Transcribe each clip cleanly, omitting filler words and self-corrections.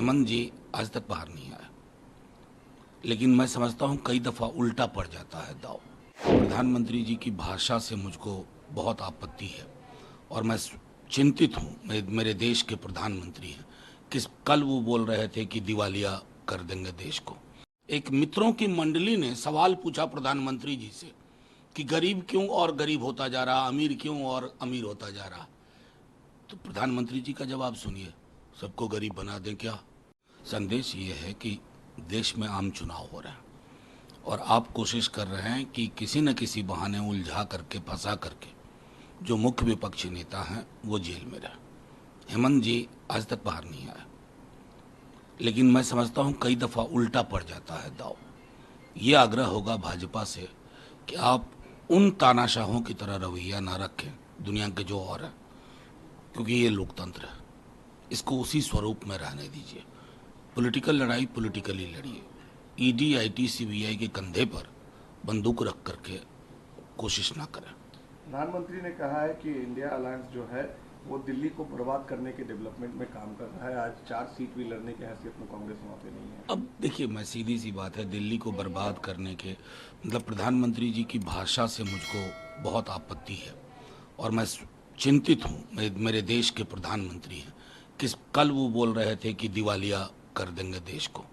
हेमंत जी आज तक बाहर नहीं आया, लेकिन मैं समझता हूँ कई दफ़ा उल्टा पड़ जाता है दाव। प्रधानमंत्री जी की भाषा से मुझको बहुत आपत्ति है और मैं चिंतित हूँ। मेरे देश के प्रधानमंत्री हैं, कल वो बोल रहे थे कि दिवालिया कर देंगे देश को। एक मित्रों की मंडली ने सवाल पूछा प्रधानमंत्री जी से कि गरीब क्यों और गरीब होता जा रहा, अमीर क्यों और अमीर होता जा रहा। तो प्रधानमंत्री जी का जवाब सुनिए, सबको गरीब बना दें क्या? संदेश ये है कि देश में आम चुनाव हो रहे हैं और आप कोशिश कर रहे हैं कि किसी न किसी बहाने उलझा करके, फंसा करके जो मुख्य विपक्षी नेता हैं वो जेल में रहे। हेमंत जी आज तक बाहर नहीं आया, लेकिन मैं समझता हूँ कई दफ़ा उल्टा पड़ जाता है दाव। ये आग्रह होगा भाजपा से कि आप उन तानाशाहों की तरह रवैया ना रखें दुनिया के जो और हैं, क्योंकि ये लोकतंत्र है, इसको उसी स्वरूप में रहने दीजिए। पॉलिटिकल लड़ाई पॉलिटिकली लड़िए। ईडी, आईटी, सीबीआई के कंधे पर बंदूक रख करके कोशिश ना करें। प्रधानमंत्री ने कहा है कि इंडिया अलायंस जो है वो दिल्ली को बर्बाद करने के डेवलपमेंट में काम कर रहा है। आज 4 सीट भी लड़ने की हैसियत में कांग्रेस वहाँ पे नहीं है। अब देखिए, मैं सीधी सी बात है, दिल्ली को बर्बाद करने के मतलब प्रधानमंत्री जी की भाषा से मुझको बहुत आपत्ति है और मैं चिंतित हूँ। मेरे देश के प्रधानमंत्री हैं, कल वो बोल रहे थे कि दिवालिया कर देंगे देश को।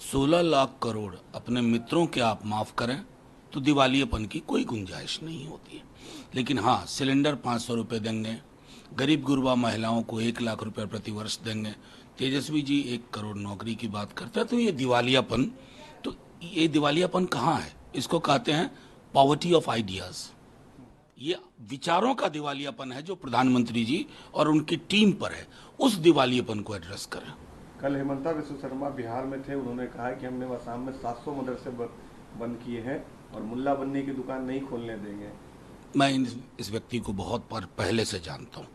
16 लाख करोड़ अपने मित्रों के आप माफ़ करें तो दिवालियापन की कोई गुंजाइश नहीं होती है। लेकिन हाँ, सिलेंडर 500 रुपये देंगे, गरीब गुरबा महिलाओं को 1 लाख रुपए प्रति वर्ष देंगे, तेजस्वी जी 1 करोड़ नौकरी की बात करते हैं। तो ये दिवालियापन कहाँ है? इसको कहते हैं पॉवर्टी ऑफ आइडियाज़। ये विचारों का दिवालियापन है जो प्रधानमंत्री जी और उनकी टीम पर है। उस दिवालियापन को एड्रेस करें। कल हेमंता विश्व शर्मा बिहार में थे, उन्होंने कहा है कि हमने आसाम में 700 मदरसे बंद किए हैं और मुल्ला बनने की दुकान नहीं खोलने देंगे। मैं इस व्यक्ति को बहुत पहले से जानता हूँ।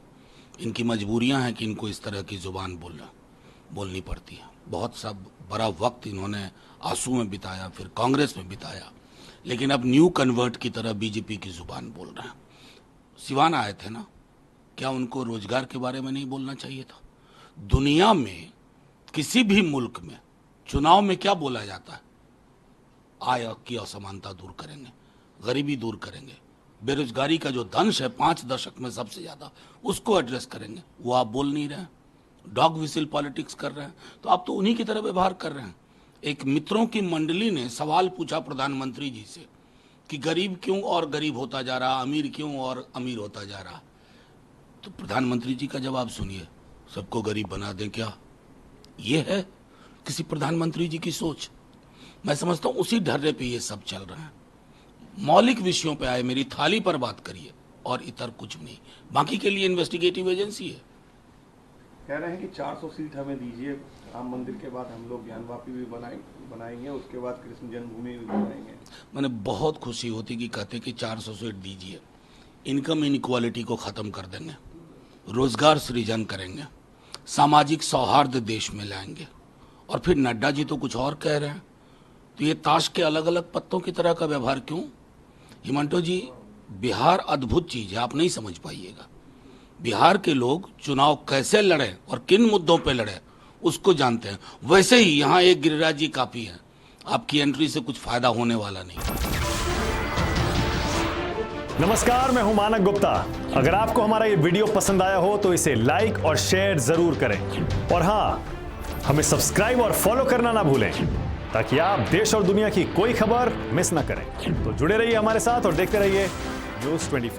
इनकी मजबूरियां हैं कि इनको इस तरह की जुबान बोलनी पड़ती है। बहुत सब बड़ा वक्त इन्होंने आंसू में बिताया, फिर कांग्रेस में बिताया, लेकिन अब न्यू कन्वर्ट की तरह बीजेपी की जुबान बोल रहे हैं। सिवान आए थे ना, क्या उनको रोजगार के बारे में नहीं बोलना चाहिए था? दुनिया में किसी भी मुल्क में चुनाव में क्या बोला जाता है? आय की असमानता दूर करेंगे, गरीबी दूर करेंगे, बेरोजगारी का जो दंश है 5 दशक में सबसे ज्यादा, उसको एड्रेस करेंगे। वो आप बोल नहीं रहे हैं, डॉग विसिल पॉलिटिक्स कर रहे हैं। तो आप तो उन्हीं की तरह व्यवहार कर रहे हैं। एक मित्रों की मंडली ने सवाल पूछा प्रधानमंत्री जी से कि गरीब क्यों और गरीब होता जा रहा, अमीर क्यों और अमीर होता जा रहा। तो प्रधानमंत्री जी का जवाब सुनिए, सबको गरीब बना दें क्या? ये है किसी प्रधानमंत्री जी की सोच? मैं समझता हूं उसी ढर्रे पे ये सब चल रहा है। मौलिक विषयों पे आए, मेरी थाली पर बात करिए और इतर कुछ नहीं। बाकी के लिए इन्वेस्टिगेटिव एजेंसी है। कह रहे हैं कि 400 सीट हमें दीजिए, राम मंदिर के बाद हम लोग ज्ञानवापी भी बनाएंगे, उसके बाद कृष्ण जन्मभूमि भी बनाएंगे। मैंने बहुत खुशी होती कि कहते कि 400 सीट दीजिए, इनकम इनइक्वालिटी को खत्म कर देंगे, रोजगार सृजन करेंगे, सामाजिक सौहार्द देश में लाएंगे। और फिर नड्डा जी तो कुछ और कह रहे हैं। तो ये ताश के अलग अलग पत्तों की तरह का व्यवहार क्यों? हिमंटो जी, बिहार अद्भुत चीज है, आप नहीं समझ पाइएगा। बिहार के लोग चुनाव कैसे लड़े और किन मुद्दों पे लड़े उसको जानते हैं। वैसे ही यहाँ एक गिरिराज जी काफी है, आपकी एंट्री से कुछ फायदा होने वाला नहीं। नमस्कार, मैं हूं मानक गुप्ता। अगर आपको हमारा ये वीडियो पसंद आया हो तो इसे लाइक और शेयर जरूर करें और हाँ, हमें सब्सक्राइब और फॉलो करना ना भूलें ताकि आप देश और दुनिया की कोई खबर मिस ना करें। तो जुड़े रहिए हमारे साथ और देखते रहिए न्यूज़ 24।